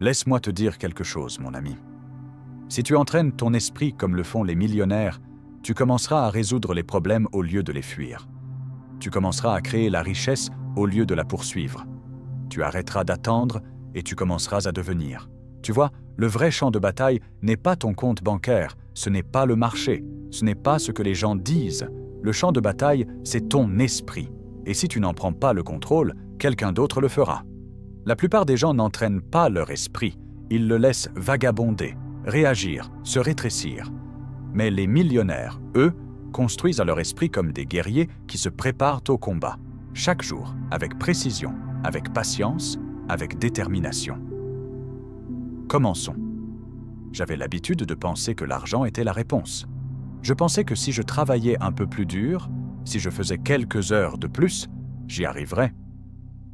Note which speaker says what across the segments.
Speaker 1: Laisse-moi te dire quelque chose, mon ami. Si tu entraînes ton esprit comme le font les millionnaires, tu commenceras à résoudre les problèmes au lieu de les fuir. Tu commenceras à créer la richesse au lieu de la poursuivre. Tu arrêteras d'attendre et tu commenceras à devenir. Tu vois, le vrai champ de bataille n'est pas ton compte bancaire, ce n'est pas le marché, ce n'est pas ce que les gens disent. Le champ de bataille, c'est ton esprit. Et si tu n'en prends pas le contrôle, quelqu'un d'autre le fera. La plupart des gens n'entraînent pas leur esprit, ils le laissent vagabonder, réagir, se rétrécir. Mais les millionnaires, eux, construisent leur esprit comme des guerriers qui se préparent au combat, chaque jour, avec précision, avec patience, avec détermination. Commençons. J'avais l'habitude de penser que l'argent était la réponse. Je pensais que si je travaillais un peu plus dur, si je faisais quelques heures de plus, j'y arriverais.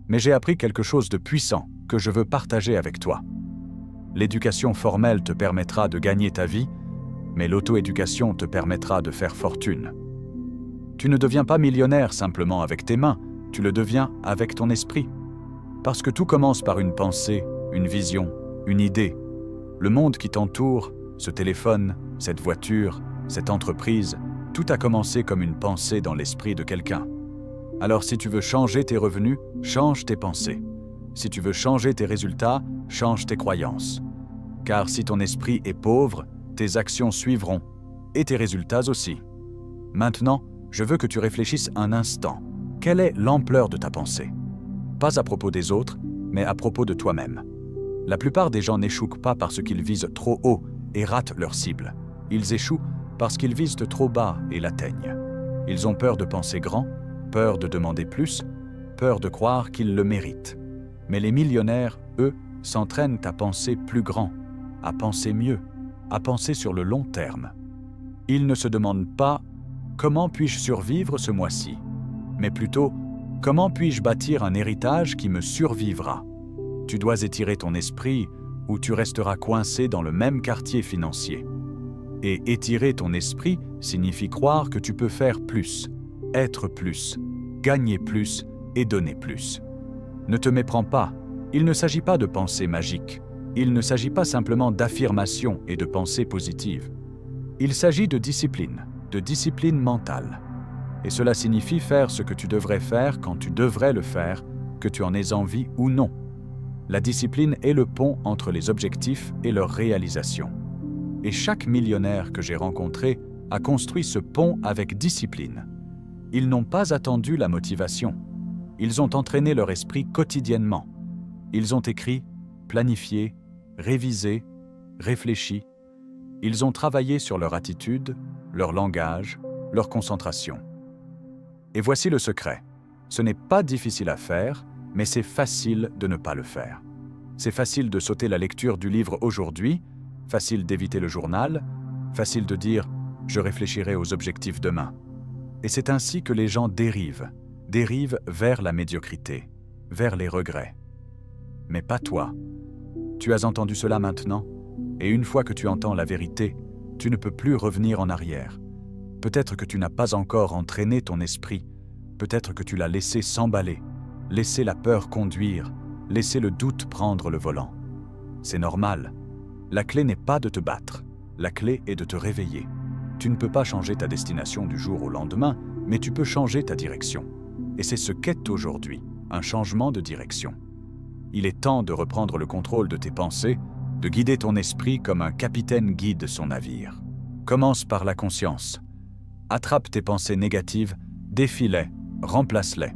Speaker 1: Mais j'ai appris quelque chose de puissant que je veux partager avec toi. L'éducation formelle te permettra de gagner ta vie, mais l'auto-éducation te permettra de faire fortune. Tu ne deviens pas millionnaire simplement avec tes mains, tu le deviens avec ton esprit. Parce que tout commence par une pensée, une vision, une idée. Le monde qui t'entoure, ce téléphone, cette voiture, cette entreprise, tout a commencé comme une pensée dans l'esprit de quelqu'un. Alors si tu veux changer tes revenus, change tes pensées. Si tu veux changer tes résultats, change tes croyances. Car si ton esprit est pauvre, tes actions suivront, et tes résultats aussi. Maintenant, je veux que tu réfléchisses un instant. Quelle est l'ampleur de ta pensée? Pas à propos des autres, mais à propos de toi-même. La plupart des gens n'échouent pas parce qu'ils visent trop haut et ratent leur cible. Ils échouent parce qu'ils visent trop bas et l'atteignent. Ils ont peur de penser grand, peur de demander plus, peur de croire qu'ils le méritent. Mais les millionnaires, eux, s'entraînent à penser plus grand, à penser mieux, à penser sur le long terme. Ils ne se demandent pas « Comment puis-je survivre ce mois-ci ?» mais plutôt « Comment puis-je bâtir un héritage qui me survivra ?» Tu dois étirer ton esprit ou tu resteras coincé dans le même quartier financier. Et étirer ton esprit signifie croire que tu peux faire plus, être plus, gagner plus et donner plus. Ne te méprends pas, il ne s'agit pas de pensée magique. Il ne s'agit pas simplement d'affirmation et de pensée positive. Il s'agit de discipline mentale. Et cela signifie faire ce que tu devrais faire quand tu devrais le faire, que tu en aies envie ou non. La discipline est le pont entre les objectifs et leur réalisation. Et chaque millionnaire que j'ai rencontré a construit ce pont avec discipline. Ils n'ont pas attendu la motivation. Ils ont entraîné leur esprit quotidiennement. Ils ont écrit, planifié, révisé, réfléchi. Ils ont travaillé sur leur attitude, leur langage, leur concentration. Et voici le secret. Ce n'est pas difficile à faire, mais c'est facile de ne pas le faire. C'est facile de sauter la lecture du livre aujourd'hui, facile d'éviter le journal, facile de dire « je réfléchirai aux objectifs demain ». Et c'est ainsi que les gens dérivent vers la médiocrité, vers les regrets. Mais pas toi. Tu as entendu cela maintenant, et une fois que tu entends la vérité, tu ne peux plus revenir en arrière. Peut-être que tu n'as pas encore entraîné ton esprit, peut-être que tu l'as laissé s'emballer, laissé la peur conduire, laissé le doute prendre le volant. C'est normal. La clé n'est pas de te battre, la clé est de te réveiller. Tu ne peux pas changer ta destination du jour au lendemain, mais tu peux changer ta direction. Et c'est ce qu'est aujourd'hui, un changement de direction. Il est temps de reprendre le contrôle de tes pensées, de guider ton esprit comme un capitaine guide son navire. Commence par la conscience. Attrape tes pensées négatives, défie-les, remplace-les.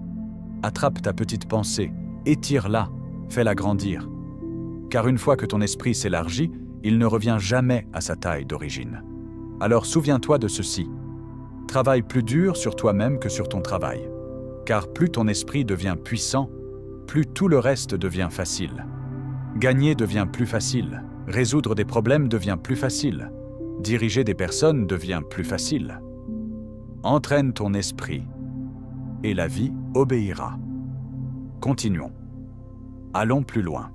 Speaker 1: Attrape ta petite pensée, étire-la, fais-la grandir. Car une fois que ton esprit s'élargit, il ne revient jamais à sa taille d'origine. Alors souviens-toi de ceci. Travaille plus dur sur toi-même que sur ton travail. Car plus ton esprit devient puissant, plus tout le reste devient facile. Gagner devient plus facile, résoudre des problèmes devient plus facile, diriger des personnes devient plus facile. Entraîne ton esprit, et la vie obéira. Continuons. Allons plus loin.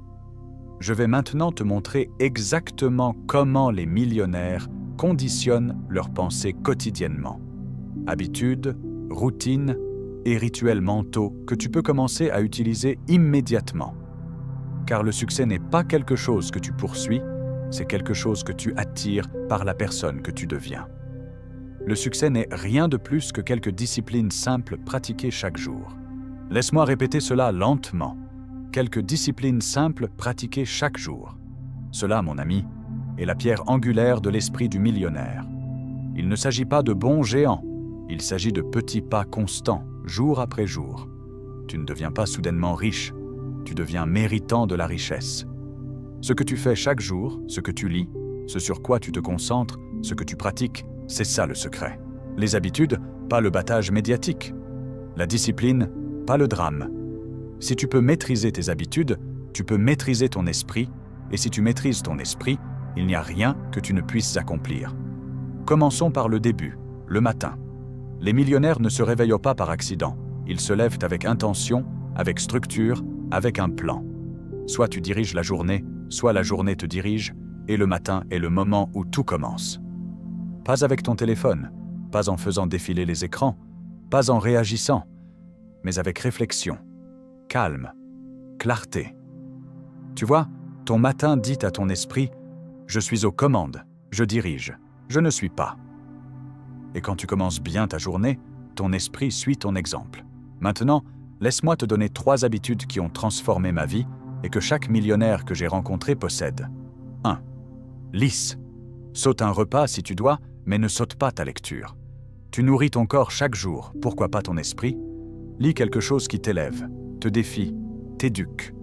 Speaker 1: Je vais maintenant te montrer exactement comment les millionnaires conditionnent leurs pensées quotidiennement. Habitudes, routines et rituels mentaux que tu peux commencer à utiliser immédiatement. car le succès n'est pas quelque chose que tu poursuis, c'est quelque chose que tu attires par la personne que tu deviens. Le succès n'est rien de plus que quelques disciplines simples pratiquées chaque jour. Laisse-moi répéter cela lentement. Quelques disciplines simples pratiquées chaque jour. Cela, mon ami, est la pierre angulaire de l'esprit du millionnaire. Il ne s'agit pas de bons géants, il s'agit de petits pas constants, jour après jour. Tu ne deviens pas soudainement riche, tu deviens méritant de la richesse. Ce que tu fais chaque jour, ce que tu lis, ce sur quoi tu te concentres, ce que tu pratiques, c'est ça le secret. Les habitudes, pas le battage médiatique. La discipline, pas le drame. Si tu peux maîtriser tes habitudes, tu peux maîtriser ton esprit, et si tu maîtrises ton esprit, il n'y a rien que tu ne puisses accomplir. Commençons par le début, le matin. Les millionnaires ne se réveillent pas par accident. Ils se lèvent avec intention, avec structure, avec un plan. Soit tu diriges la journée, soit la journée te dirige, et le matin est le moment où tout commence. Pas avec ton téléphone, pas en faisant défiler les écrans, pas en réagissant, mais avec réflexion, calme, clarté. Tu vois, ton matin dit à ton esprit « Je suis aux commandes, je dirige, je ne suis pas ». Et quand tu commences bien ta journée, ton esprit suit ton exemple. Maintenant, laisse-moi te donner 3 habitudes qui ont transformé ma vie et que chaque millionnaire que j'ai rencontré possède. 1. Lisse. Saute un repas si tu dois, mais ne saute pas ta lecture. Tu nourris ton corps chaque jour, pourquoi pas ton esprit? Lis quelque chose qui t'élève, te défie, t'éduque.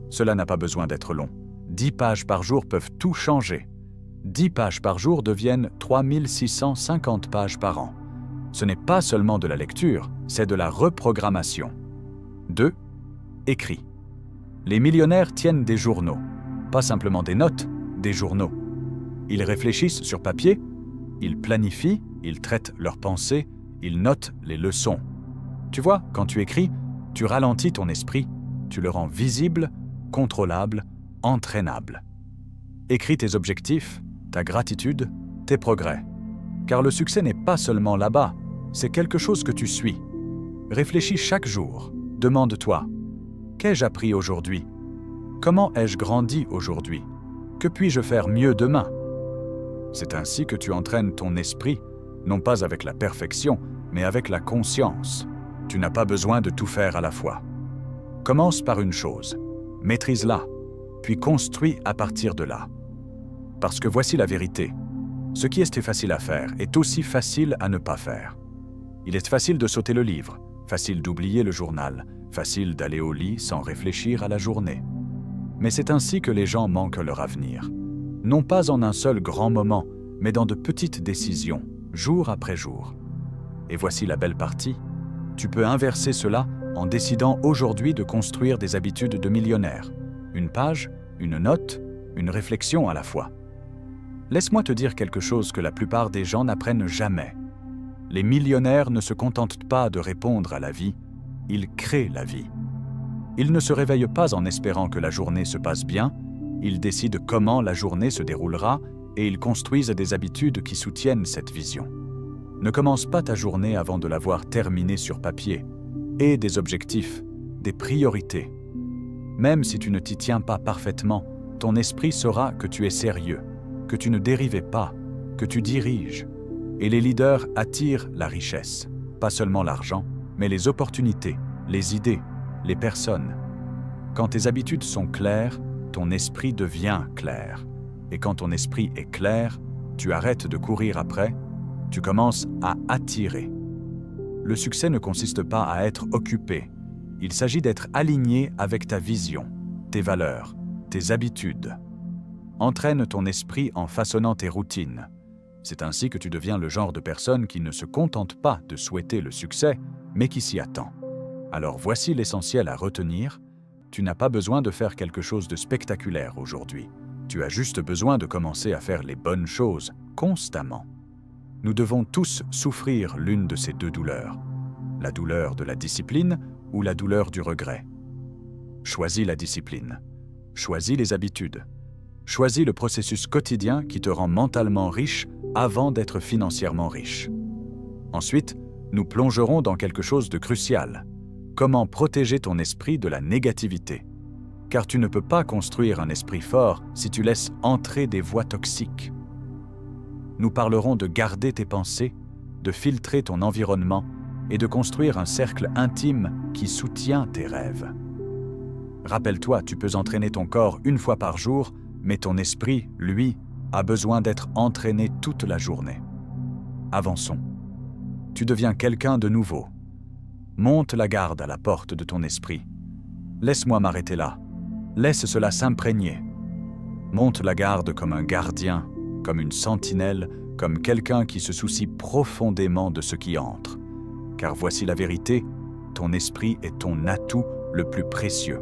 Speaker 1: Cela n'a pas besoin d'être long. 10 pages par jour peuvent tout changer. 10 pages par jour deviennent 3650 pages par an. Ce n'est pas seulement de la lecture, c'est de la reprogrammation. 2. Écris. Les millionnaires tiennent des journaux, pas simplement des notes, des journaux. Ils réfléchissent sur papier, ils planifient, ils traitent leurs pensées, ils notent les leçons. Tu vois, quand tu écris, tu ralentis ton esprit, tu le rends visible, contrôlable, entraînable. Écris tes objectifs, ta gratitude, tes progrès. Car le succès n'est pas seulement là-bas, c'est quelque chose que tu suis. Réfléchis chaque jour, demande-toi, qu'ai-je appris aujourd'hui? Comment ai-je grandi aujourd'hui? Que puis-je faire mieux demain? C'est ainsi que tu entraînes ton esprit, non pas avec la perfection, mais avec la conscience. Tu n'as pas besoin de tout faire à la fois. Commence par une chose, maîtrise-la, puis construis à partir de là. Parce que voici la vérité. Ce qui est facile à faire est aussi facile à ne pas faire. Il est facile de sauter le livre, facile d'oublier le journal, facile d'aller au lit sans réfléchir à la journée. Mais c'est ainsi que les gens manquent leur avenir. Non pas en un seul grand moment, mais dans de petites décisions, jour après jour. Et voici la belle partie. Tu peux inverser cela en décidant aujourd'hui de construire des habitudes de millionnaire. Une page, une note, une réflexion à la fois. Laisse-moi te dire quelque chose que la plupart des gens n'apprennent jamais. Les millionnaires ne se contentent pas de répondre à la vie, ils créent la vie. Ils ne se réveillent pas en espérant que la journée se passe bien, ils décident comment la journée se déroulera et ils construisent des habitudes qui soutiennent cette vision. Ne commence pas ta journée avant de l'avoir terminée sur papier. Aie des objectifs, des priorités. Même si tu ne t'y tiens pas parfaitement, ton esprit saura que tu es sérieux, que tu ne dérives pas, que tu diriges. Et les leaders attirent la richesse, pas seulement l'argent, mais les opportunités, les idées, les personnes. Quand tes habitudes sont claires, ton esprit devient clair. Et quand ton esprit est clair, tu arrêtes de courir après, tu commences à attirer. Le succès ne consiste pas à être occupé. Il s'agit d'être aligné avec ta vision, tes valeurs, tes habitudes. Entraîne ton esprit en façonnant tes routines. C'est ainsi que tu deviens le genre de personne qui ne se contente pas de souhaiter le succès, mais qui s'y attend. Alors voici l'essentiel à retenir. Tu n'as pas besoin de faire quelque chose de spectaculaire aujourd'hui. Tu as juste besoin de commencer à faire les bonnes choses constamment. Nous devons tous souffrir l'une de ces deux douleurs. La douleur de la discipline ou la douleur du regret. Choisis la discipline. Choisis les habitudes. Choisis le processus quotidien qui te rend mentalement riche avant d'être financièrement riche. Ensuite, nous plongerons dans quelque chose de crucial. Comment protéger ton esprit de la négativité? car tu ne peux pas construire un esprit fort si tu laisses entrer des voix toxiques. Nous parlerons de garder tes pensées, de filtrer ton environnement et de construire un cercle intime qui soutient tes rêves. Rappelle-toi, tu peux entraîner ton corps une fois par jour, mais ton esprit, lui, a besoin d'être entraîné toute la journée. Avançons. Tu deviens quelqu'un de nouveau. Monte la garde à la porte de ton esprit. Laisse-moi m'arrêter là. Laisse cela s'imprégner. Monte la garde comme un gardien, comme une sentinelle, comme quelqu'un qui se soucie profondément de ce qui entre. Car voici la vérité, ton esprit est ton atout le plus précieux.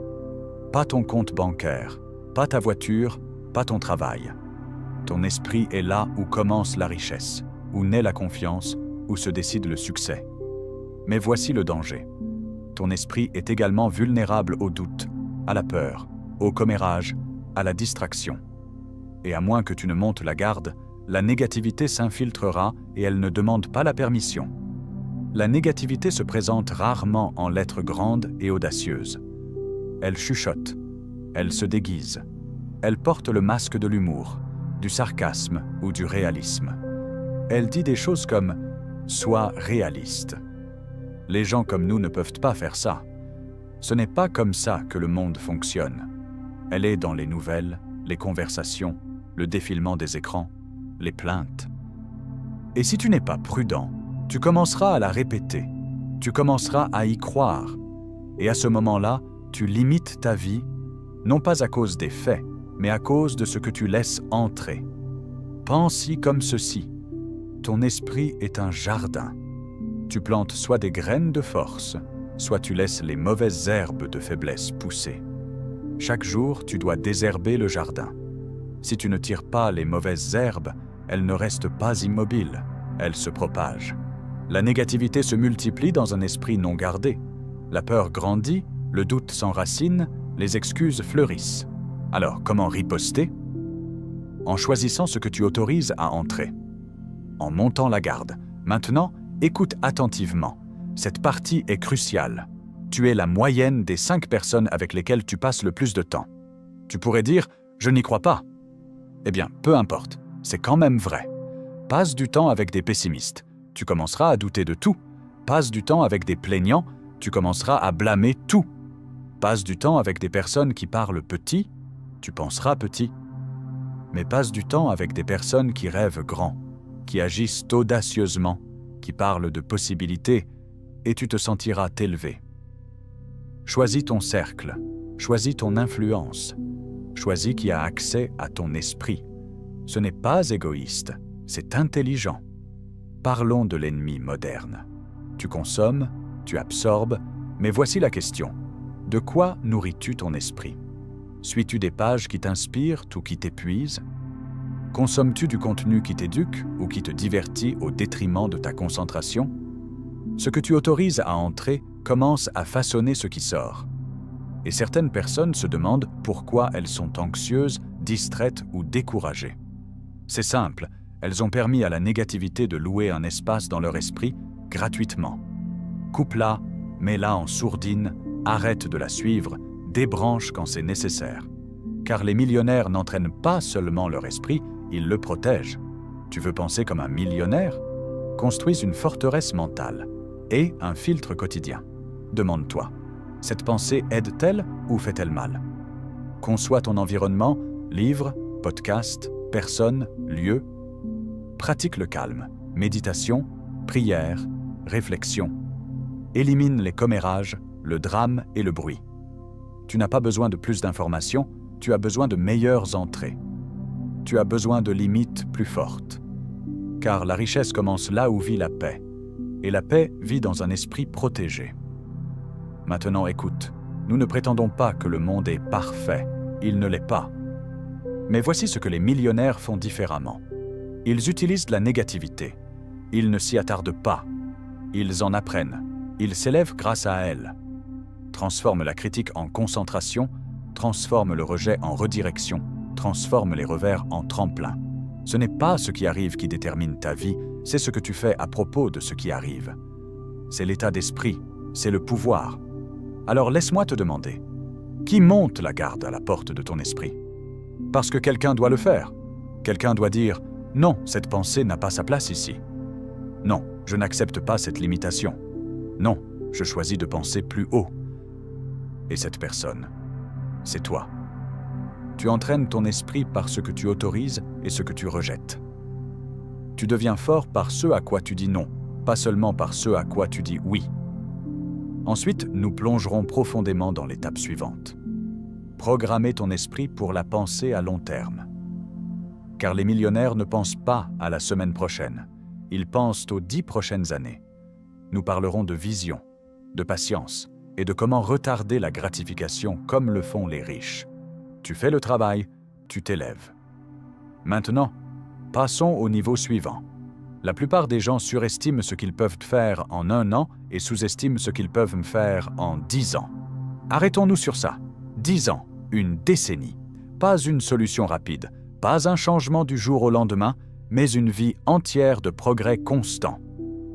Speaker 1: Pas ton compte bancaire, pas ta voiture, pas ton travail. Ton esprit est là où commence la richesse, où naît la confiance, où se décide le succès. Mais voici le danger. Ton esprit est également vulnérable au doute, à la peur, au commérage, à la distraction. Et à moins que tu ne montes la garde, la négativité s'infiltrera et elle ne demande pas la permission. La négativité se présente rarement en lettres grandes et audacieuses. Elle chuchote, elle se déguise, elle porte le masque de l'humour, du sarcasme ou du réalisme. Elle dit des choses comme « sois réaliste ». Les gens comme nous ne peuvent pas faire ça. Ce n'est pas comme ça que le monde fonctionne. Elle est dans les nouvelles, les conversations, le défilement des écrans, les plaintes. Et si tu n'es pas prudent, tu commenceras à la répéter, tu commenceras à y croire. Et à ce moment-là, tu limites ta vie, non pas à cause des faits, mais à cause de ce que tu laisses entrer. Pense-y comme ceci. Ton esprit est un jardin. Tu plantes soit des graines de force, soit tu laisses les mauvaises herbes de faiblesse pousser. Chaque jour, tu dois désherber le jardin. Si tu ne tires pas les mauvaises herbes, elles ne restent pas immobiles, elles se propagent. La négativité se multiplie dans un esprit non gardé. La peur grandit, le doute s'enracine, les excuses fleurissent. Alors, comment riposter? En choisissant ce que tu autorises à entrer. En montant la garde. Maintenant, écoute attentivement. Cette partie est cruciale. Tu es la moyenne des 5 personnes avec lesquelles tu passes le plus de temps. Tu pourrais dire « je n'y crois pas ». Eh bien, peu importe, c'est quand même vrai. Passe du temps avec des pessimistes, tu commenceras à douter de tout. Passe du temps avec des plaignants, tu commenceras à blâmer tout. Passe du temps avec des personnes qui parlent petit, tu penseras petit. Mais passe du temps avec des personnes qui rêvent grand, qui agissent audacieusement, qui parlent de possibilités, et tu te sentiras t'élever. Choisis ton cercle, choisis ton influence, choisis qui a accès à ton esprit. Ce n'est pas égoïste, c'est intelligent. Parlons de l'ennemi moderne. Tu consommes, tu absorbes, mais voici la question. De quoi nourris-tu ton esprit? Suis-tu des pages qui t'inspirent ou qui t'épuisent? Consommes-tu du contenu qui t'éduque ou qui te divertit au détriment de ta concentration? Ce que tu autorises à entrer commence à façonner ce qui sort. Et certaines personnes se demandent pourquoi elles sont anxieuses, distraites ou découragées. C'est simple, elles ont permis à la négativité de louer un espace dans leur esprit gratuitement. Coupe-la, mets-la en sourdine, arrête de la suivre, débranche quand c'est nécessaire. Car les millionnaires n'entraînent pas seulement leur esprit, ils le protègent. Tu veux penser comme un millionnaire? Construis une forteresse mentale et un filtre quotidien. Demande-toi, cette pensée aide-t-elle ou fait-elle mal? Conçois ton environnement, livres, podcasts, personnes, lieux. Pratique le calme, méditation, prière, réflexion. Élimine les commérages, le drame et le bruit. Tu n'as pas besoin de plus d'informations, tu as besoin de meilleures entrées. Tu as besoin de limites plus fortes. Car la richesse commence là où vit la paix. Et la paix vit dans un esprit protégé. Maintenant écoute, nous ne prétendons pas que le monde est parfait, il ne l'est pas. Mais voici ce que les millionnaires font différemment. Ils utilisent la négativité. Ils ne s'y attardent pas. Ils en apprennent. Ils s'élèvent grâce à elle. Transforment la critique en concentration, transforment le rejet en redirection, transforment les revers en tremplin. Ce n'est pas ce qui arrive qui détermine ta vie, c'est ce que tu fais à propos de ce qui arrive. C'est l'état d'esprit, c'est le pouvoir. Alors laisse-moi te demander, Qui monte la garde à la porte de ton esprit? Parce que quelqu'un doit le faire. Quelqu'un doit dire « Non, cette pensée n'a pas sa place ici. Non, je n'accepte pas cette limitation. Non, je choisis de penser plus haut. » Et cette personne, c'est toi. Tu entraînes ton esprit par ce que tu autorises et ce que tu rejettes. Tu deviens fort par ce à quoi tu dis non, pas seulement par ce à quoi tu dis oui. Ensuite, nous plongerons profondément dans l'étape suivante. Programmer ton esprit pour la pensée à long terme. Car les millionnaires ne pensent pas à la semaine prochaine, ils pensent aux 10 prochaines années. Nous parlerons de vision, de patience et de comment retarder la gratification comme le font les riches. Tu fais le travail, tu t'élèves. Maintenant, passons au niveau suivant. La plupart des gens surestiment ce qu'ils peuvent faire en 1 an et sous-estiment ce qu'ils peuvent faire en 10 ans. Arrêtons-nous sur ça. 10 ans, une décennie. Pas une solution rapide, pas un changement du jour au lendemain, mais une vie entière de progrès constant.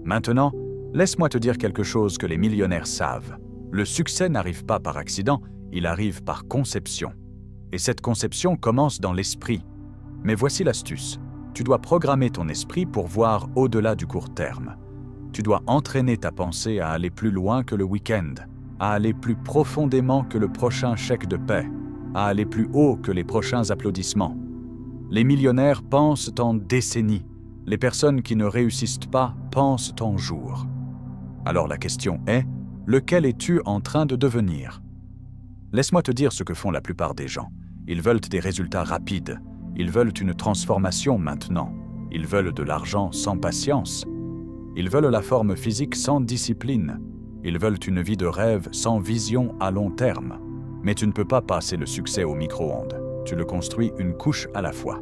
Speaker 1: Maintenant, laisse-moi te dire quelque chose que les millionnaires savent. Le succès n'arrive pas par accident, il arrive par conception. Et cette conception commence dans l'esprit. Mais voici l'astuce. Tu dois programmer ton esprit pour voir au-delà du court terme. Tu dois entraîner ta pensée à aller plus loin que le week-end, à aller plus profondément que le prochain chèque de paie, à aller plus haut que les prochains applaudissements. Les millionnaires pensent en décennies. Les personnes qui ne réussissent pas pensent en jours. Alors la question est, lequel es-tu en train de devenir? Laisse-moi te dire ce que font la plupart des gens. Ils veulent des résultats rapides. Ils veulent une transformation maintenant. Ils veulent de l'argent sans patience. Ils veulent la forme physique sans discipline. Ils veulent une vie de rêve sans vision à long terme. Mais tu ne peux pas passer le succès au micro-ondes. Tu le construis une couche à la fois.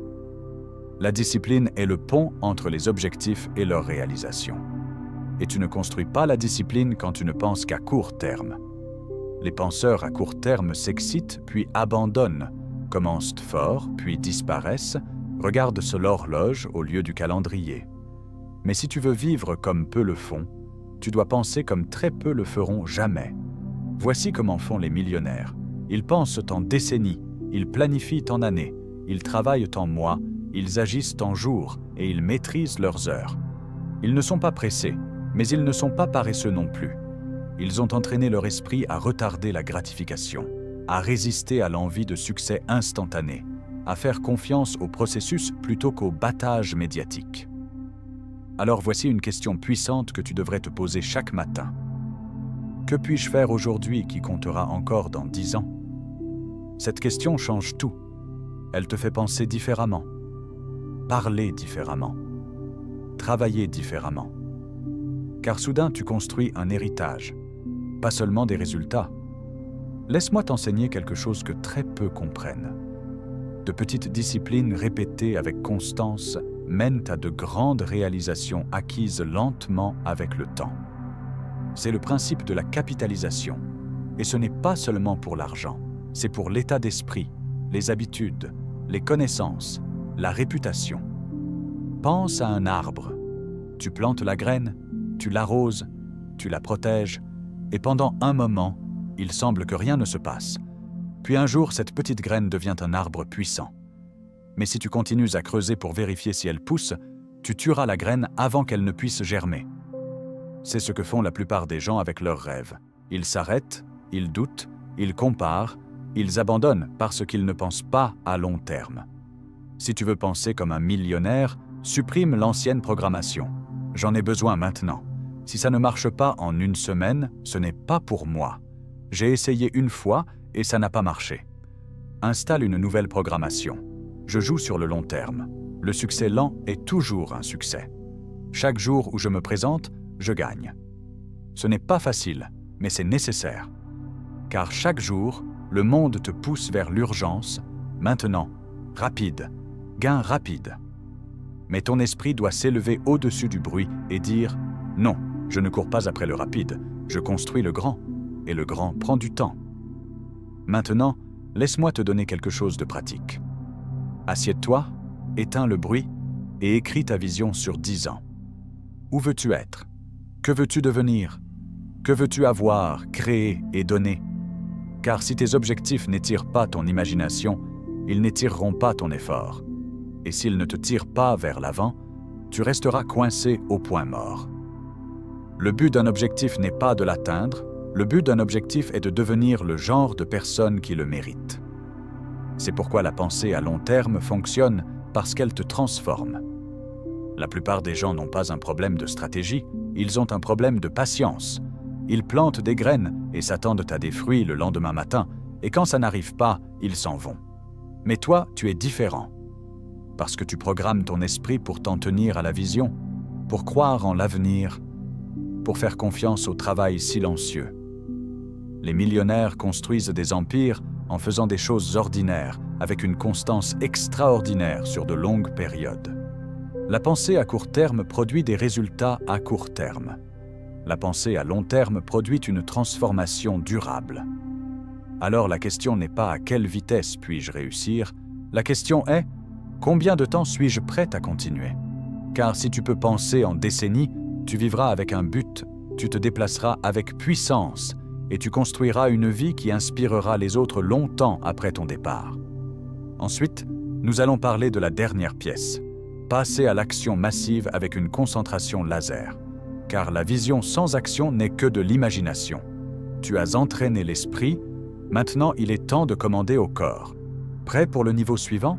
Speaker 1: La discipline est le pont entre les objectifs et leur réalisation. Et tu ne construis pas la discipline quand tu ne penses qu'à court terme. Les penseurs à court terme s'excitent puis abandonnent, commencent fort puis disparaissent, regardent sur l'horloge au lieu du calendrier. Mais si tu veux vivre comme peu le font, tu dois penser comme très peu le feront jamais. Voici comment font les millionnaires. Ils pensent en décennies, ils planifient en années, ils travaillent en mois, ils agissent en jours et ils maîtrisent leurs heures. Ils ne sont pas pressés, mais ils ne sont pas paresseux non plus. Ils ont entraîné leur esprit à retarder la gratification, à résister à l'envie de succès instantané, à faire confiance au processus plutôt qu'au battage médiatique. Alors voici une question puissante que tu devrais te poser chaque matin. Que puis-je faire aujourd'hui qui comptera encore dans 10 ans? Cette question change tout. Elle te fait penser différemment, parler différemment, travailler différemment. Car soudain tu construis un héritage, pas seulement des résultats. Laisse-moi t'enseigner quelque chose que très peu comprennent. De petites disciplines répétées avec constance mènent à de grandes réalisations acquises lentement avec le temps. C'est le principe de la capitalisation. Et ce n'est pas seulement pour l'argent, c'est pour l'état d'esprit, les habitudes, les connaissances, la réputation. Pense à un arbre. Tu plantes la graine, tu l'arroses, tu la protèges, et pendant un moment, il semble que rien ne se passe. Puis un jour, cette petite graine devient un arbre puissant. Mais si tu continues à creuser pour vérifier si elle pousse, tu tueras la graine avant qu'elle ne puisse germer. C'est ce que font la plupart des gens avec leurs rêves. Ils s'arrêtent, ils doutent, ils comparent, ils abandonnent parce qu'ils ne pensent pas à long terme. Si tu veux penser comme un millionnaire, supprime l'ancienne programmation. J'en ai besoin maintenant. Si ça ne marche pas en 1 semaine, ce n'est pas pour moi. J'ai essayé une fois et ça n'a pas marché. Installe une nouvelle programmation. Je joue sur le long terme. Le succès lent est toujours un succès. Chaque jour où je me présente, je gagne. Ce n'est pas facile, mais c'est nécessaire. Car chaque jour, le monde te pousse vers l'urgence, maintenant, rapide, gain rapide. Mais ton esprit doit s'élever au-dessus du bruit et dire « Non, je ne cours pas après le rapide, je construis le grand, et le grand prend du temps. » Maintenant, laisse-moi te donner quelque chose de pratique. Assieds-toi, éteins le bruit et écris ta vision sur 10 ans. Où veux-tu être? Que veux-tu devenir? Que veux-tu avoir, créer et donner? Car si tes objectifs n'étirent pas ton imagination, ils n'étireront pas ton effort. Et s'ils ne te tirent pas vers l'avant, tu resteras coincé au point mort. Le but d'un objectif n'est pas de l'atteindre, le but d'un objectif est de devenir le genre de personne qui le mérite. C'est pourquoi la pensée à long terme fonctionne parce qu'elle te transforme. La plupart des gens n'ont pas un problème de stratégie, ils ont un problème de patience. Ils plantent des graines et s'attendent à des fruits le lendemain matin, et quand ça n'arrive pas, ils s'en vont. Mais toi, tu es différent. Parce que tu programmes ton esprit pour t'en tenir à la vision, pour croire en l'avenir, pour faire confiance au travail silencieux. Les millionnaires construisent des empires en faisant des choses ordinaires, avec une constance extraordinaire sur de longues périodes. La pensée à court terme produit des résultats à court terme. La pensée à long terme produit une transformation durable. Alors la question n'est pas à quelle vitesse puis-je réussir, la question est combien de temps suis-je prêt à continuer? Car si tu peux penser en décennies, tu vivras avec un but, tu te déplaceras avec puissance et tu construiras une vie qui inspirera les autres longtemps après ton départ. Ensuite, nous allons parler de la dernière pièce, passer à l'action massive avec une concentration laser. Car la vision sans action n'est que de l'imagination. Tu as entraîné l'esprit, maintenant il est temps de commander au corps. Prêt pour le niveau suivant?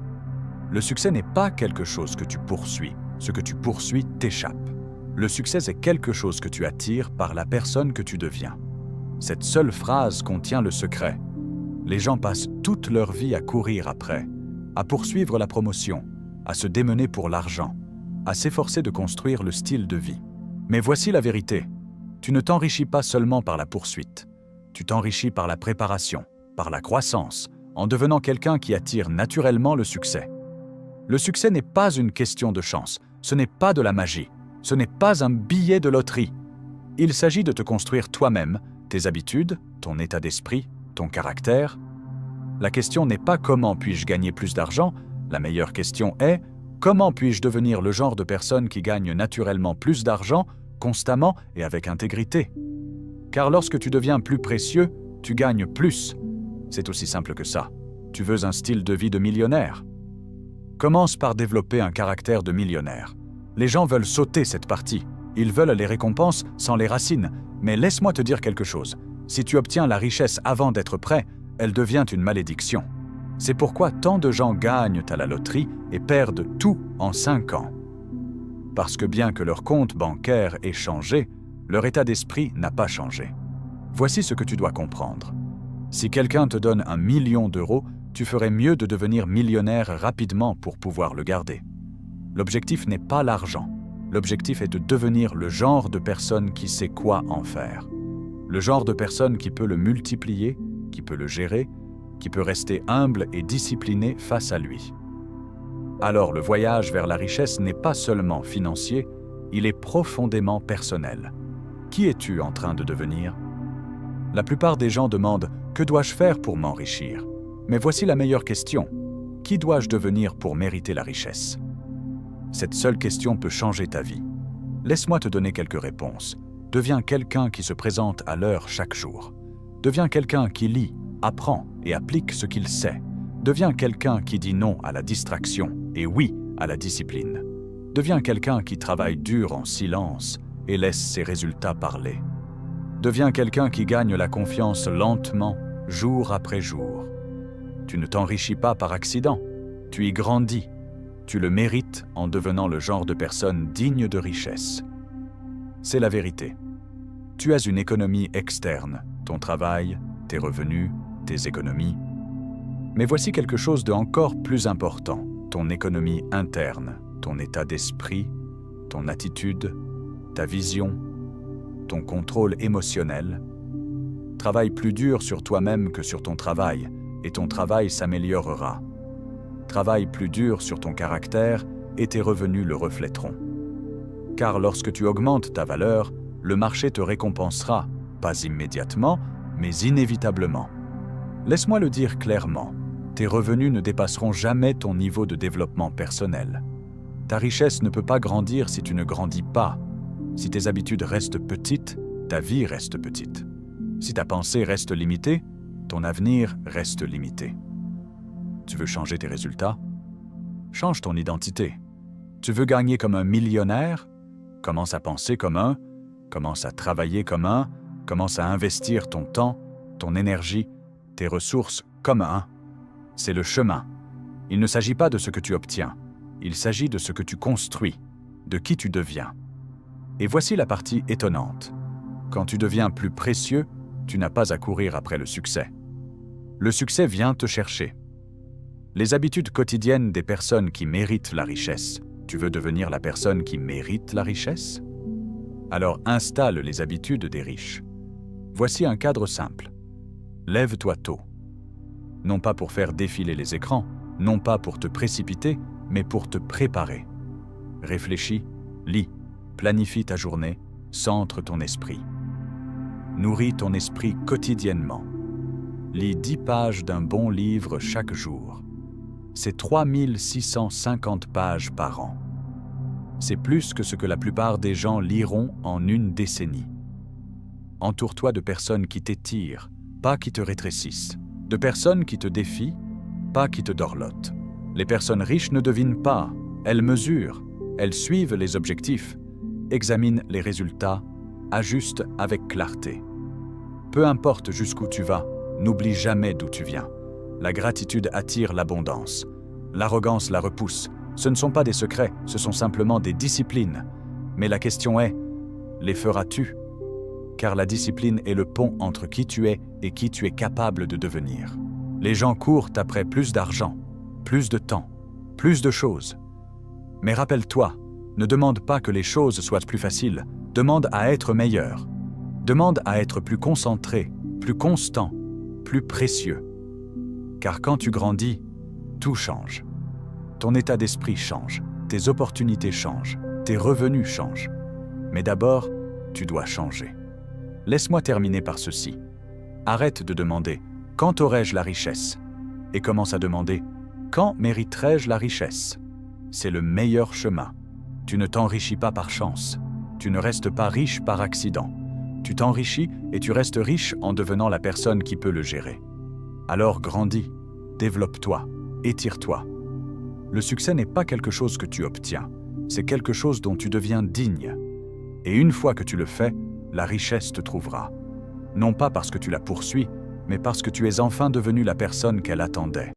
Speaker 1: Le succès n'est pas quelque chose que tu poursuis, ce que tu poursuis t'échappe. Le succès est quelque chose que tu attires par la personne que tu deviens. Cette seule phrase contient le secret. Les gens passent toute leur vie à courir après, à poursuivre la promotion, à se démener pour l'argent, à s'efforcer de construire le style de vie. Mais voici la vérité. Tu ne t'enrichis pas seulement par la poursuite. Tu t'enrichis par la préparation, par la croissance, en devenant quelqu'un qui attire naturellement le succès. Le succès n'est pas une question de chance, ce n'est pas de la magie, ce n'est pas un billet de loterie. Il s'agit de te construire toi-même, tes habitudes, ton état d'esprit, ton caractère. La question n'est pas comment puis-je gagner plus d'argent, la meilleure question est comment puis-je devenir le genre de personne qui gagne naturellement plus d'argent, constamment et avec intégrité. Car lorsque tu deviens plus précieux, tu gagnes plus. C'est aussi simple que ça. Tu veux un style de vie de millionnaire? Commence par développer un caractère de millionnaire. Les gens veulent sauter cette partie. Ils veulent les récompenses sans les racines. Mais laisse-moi te dire quelque chose. Si tu obtiens la richesse avant d'être prêt, elle devient une malédiction. C'est pourquoi tant de gens gagnent à la loterie et perdent tout en 5 ans. Parce que bien que leur compte bancaire ait changé, leur état d'esprit n'a pas changé. Voici ce que tu dois comprendre. Si quelqu'un te donne 1 million d'euros, tu ferais mieux de devenir millionnaire rapidement pour pouvoir le garder. L'objectif n'est pas l'argent. L'objectif est de devenir le genre de personne qui sait quoi en faire. Le genre de personne qui peut le multiplier, qui peut le gérer, qui peut rester humble et discipliné face à lui. Alors le voyage vers la richesse n'est pas seulement financier, il est profondément personnel. Qui es-tu en train de devenir? La plupart des gens demandent « Que dois-je faire pour m'enrichir ?» Mais voici la meilleure question. Qui dois-je devenir pour mériter la richesse? Cette seule question peut changer ta vie. Laisse-moi te donner quelques réponses. Deviens quelqu'un qui se présente à l'heure chaque jour. Deviens quelqu'un qui lit, apprend et applique ce qu'il sait. Deviens quelqu'un qui dit non à la distraction et oui à la discipline. Deviens quelqu'un qui travaille dur en silence et laisse ses résultats parler. Deviens quelqu'un qui gagne la confiance lentement, jour après jour. Tu ne t'enrichis pas par accident, tu y grandis. Tu le mérites en devenant le genre de personne digne de richesse. C'est la vérité. Tu as une économie externe, ton travail, tes revenus, tes économies. Mais voici quelque chose de encore plus important, ton économie interne, ton état d'esprit, ton attitude, ta vision, ton contrôle émotionnel. Travaille plus dur sur toi-même que sur ton travail, et ton travail s'améliorera. Travaille plus dur sur ton caractère, et tes revenus le reflèteront. Car lorsque tu augmentes ta valeur, le marché te récompensera, pas immédiatement, mais inévitablement. Laisse-moi le dire clairement, tes revenus ne dépasseront jamais ton niveau de développement personnel. Ta richesse ne peut pas grandir si tu ne grandis pas. Si tes habitudes restent petites, ta vie reste petite. Si ta pensée reste limitée, ton avenir reste limité. Tu veux changer tes résultats? Change ton identité. Tu veux gagner comme un millionnaire? Commence à penser comme un, commence à travailler comme un, commence à investir ton temps, ton énergie, tes ressources comme un. C'est le chemin. Il ne s'agit pas de ce que tu obtiens, il s'agit de ce que tu construis, de qui tu deviens. Et voici la partie étonnante. Quand tu deviens plus précieux, tu n'as pas à courir après le succès. Le succès vient te chercher. Les habitudes quotidiennes des personnes qui méritent la richesse. Tu veux devenir la personne qui mérite la richesse? Alors installe les habitudes des riches. Voici un cadre simple. Lève-toi tôt. Non pas pour faire défiler les écrans, non pas pour te précipiter, mais pour te préparer. Réfléchis, lis, planifie ta journée, centre ton esprit. Nourris ton esprit quotidiennement. Lis 10 pages d'un bon livre chaque jour. C'est 3650 pages par an. C'est plus que ce que la plupart des gens liront en une décennie. Entoure-toi de personnes qui t'étirent, pas qui te rétrécissent. De personnes qui te défient, pas qui te dorlotent. Les personnes riches ne devinent pas, elles mesurent, elles suivent les objectifs, examinent les résultats, ajustent avec clarté. Peu importe jusqu'où tu vas, n'oublie jamais d'où tu viens. La gratitude attire l'abondance. L'arrogance la repousse. Ce ne sont pas des secrets, ce sont simplement des disciplines. Mais la question est, les feras-tu? Car la discipline est le pont entre qui tu es et qui tu es capable de devenir. Les gens courent après plus d'argent, plus de temps, plus de choses. Mais rappelle-toi, ne demande pas que les choses soient plus faciles, demande à être meilleur. Demande à être plus concentré, plus constant, plus précieux. Car quand tu grandis, tout change. Ton état d'esprit change, tes opportunités changent, tes revenus changent. Mais d'abord, tu dois changer. Laisse-moi terminer par ceci. Arrête de demander « Quand aurai-je la richesse ?» et commence à demander « Quand mériterai-je la richesse ?» C'est le meilleur chemin. Tu ne t'enrichis pas par chance. Tu ne restes pas riche par accident. Tu t'enrichis et tu restes riche en devenant la personne qui peut le gérer. Alors grandis, développe-toi, étire-toi. Le succès n'est pas quelque chose que tu obtiens, c'est quelque chose dont tu deviens digne. Et une fois que tu le fais, la richesse te trouvera. Non pas parce que tu la poursuis, mais parce que tu es enfin devenu la personne qu'elle attendait.